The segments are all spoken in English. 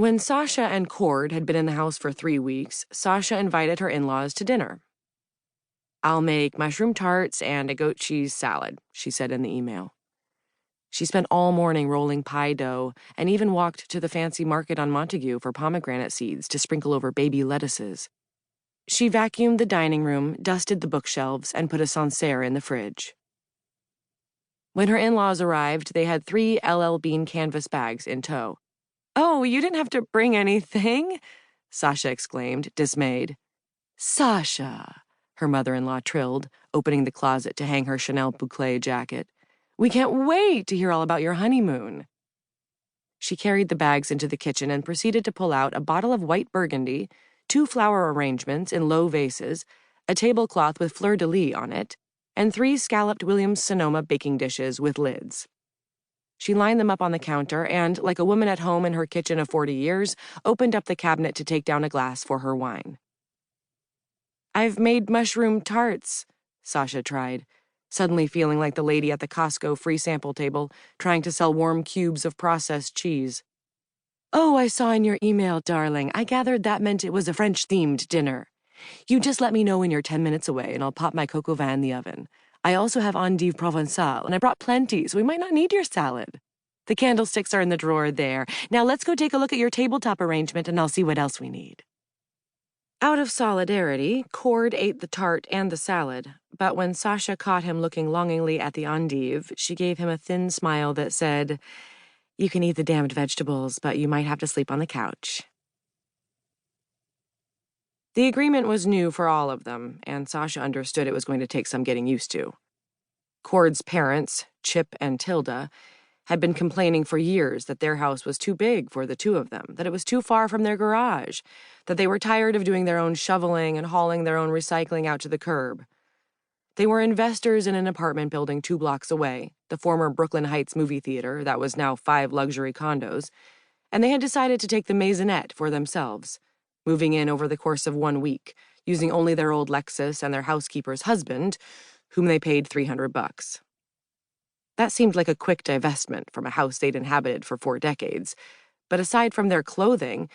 When Sasha and Cord had been in the house for 3 weeks, Sasha invited her in-laws to dinner. "I'll make mushroom tarts and a goat cheese salad," she said in the email. She spent all morning rolling pie dough and even walked to the fancy market on Montague for pomegranate seeds to sprinkle over baby lettuces. She vacuumed the dining room, dusted the bookshelves, and put a Sancerre in the fridge. When her in-laws arrived, they had 3 LL Bean canvas bags in tow. "Oh, you didn't have to bring anything?" Sasha exclaimed, dismayed. "Sasha," her mother-in-law trilled, opening the closet to hang her Chanel boucle jacket. "We can't wait to hear all about your honeymoon." She carried the bags into the kitchen and proceeded to pull out a bottle of white burgundy, 2 flower arrangements in low vases, a tablecloth with fleur-de-lis on it, and 3 scalloped Williams-Sonoma baking dishes with lids. She lined them up on the counter and, like a woman at home in her kitchen of 40 years, opened up the cabinet to take down a glass for her wine. "I've made mushroom tarts," Sasha tried, suddenly feeling like the lady at the Costco free sample table trying to sell warm cubes of processed cheese. "Oh, I saw in your email, darling. I gathered that meant it was a French-themed dinner. You just let me know when you're 10 minutes away and I'll pop my coq au vin in the oven. I also have endive provençale, and I brought plenty, so we might not need your salad. The candlesticks are in the drawer there. Now let's go take a look at your tabletop arrangement and I'll see what else we need." Out of solidarity, Cord ate the tart and the salad, but when Sasha caught him looking longingly at the endive, she gave him a thin smile that said, "You can eat the damned vegetables, but you might have to sleep on the couch." The agreement was new for all of them, and Sasha understood it was going to take some getting used to. Cord's parents, Chip and Tilda, had been complaining for years that their house was too big for the 2 of them, that it was too far from their garage, that they were tired of doing their own shoveling and hauling their own recycling out to the curb. They were investors in an apartment building 2 blocks away, the former Brooklyn Heights movie theater that was now 5 luxury condos, and they had decided to take the maisonette for themselves, moving in over the course of 1 week, using only their old Lexus and their housekeeper's husband, whom they paid $300. That seemed like a quick divestment from a house they'd inhabited for 4 decades, but aside from their clothing,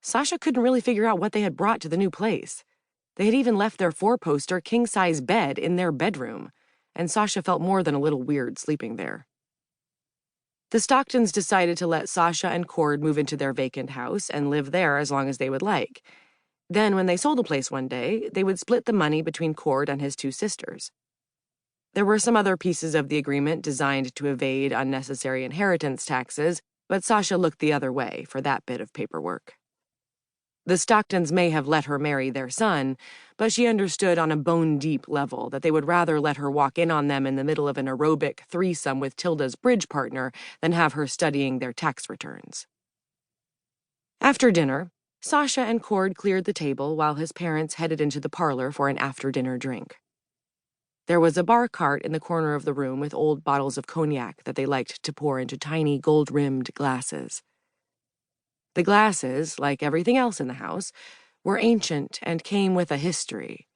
Sasha couldn't really figure out what they had brought to the new place. They had even left their 4-poster king-size bed in their bedroom, and Sasha felt more than a little weird sleeping there. The Stocktons decided to let Sasha and Cord move into their vacant house and live there as long as they would like. Then, when they sold the place one day, they would split the money between Cord and his 2 sisters. There were some other pieces of the agreement designed to evade unnecessary inheritance taxes, but Sasha looked the other way for that bit of paperwork. The Stocktons may have let her marry their son, but she understood on a bone-deep level that they would rather let her walk in on them in the middle of an aerobic threesome with Tilda's bridge partner than have her studying their tax returns. After dinner, Sasha and Cord cleared the table while his parents headed into the parlor for an after-dinner drink. There was a bar cart in the corner of the room with old bottles of cognac that they liked to pour into tiny gold-rimmed glasses. The glasses, like everything else in the house, were ancient and came with a history.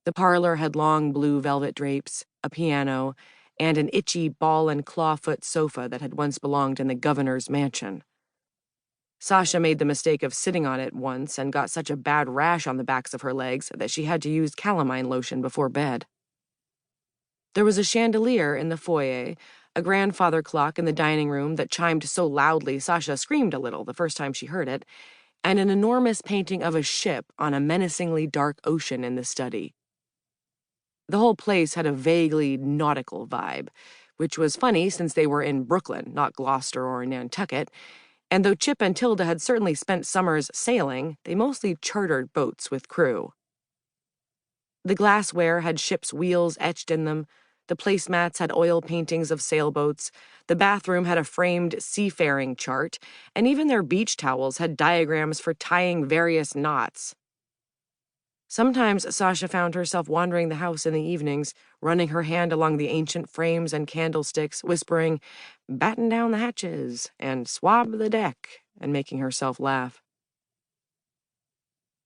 The parlor had long blue velvet drapes, a piano, and an itchy ball and clawfoot sofa that had once belonged in the governor's mansion. Sasha made the mistake of sitting on it once and got such a bad rash on the backs of her legs that she had to use calamine lotion before bed. There was a chandelier in the foyer, a grandfather clock in the dining room that chimed so loudly Sasha screamed a little the first time she heard it, and an enormous painting of a ship on a menacingly dark ocean in the study. The whole place had a vaguely nautical vibe, which was funny since they were in Brooklyn, not Gloucester or Nantucket, and though Chip and Tilda had certainly spent summers sailing, they mostly chartered boats with crew. The glassware had ships' wheels etched in them, the placemats had oil paintings of sailboats, the bathroom had a framed seafaring chart, and even their beach towels had diagrams for tying various knots. Sometimes Sasha found herself wandering the house in the evenings, running her hand along the ancient frames and candlesticks, whispering, "Batten down the hatches," and "swab the deck," and making herself laugh.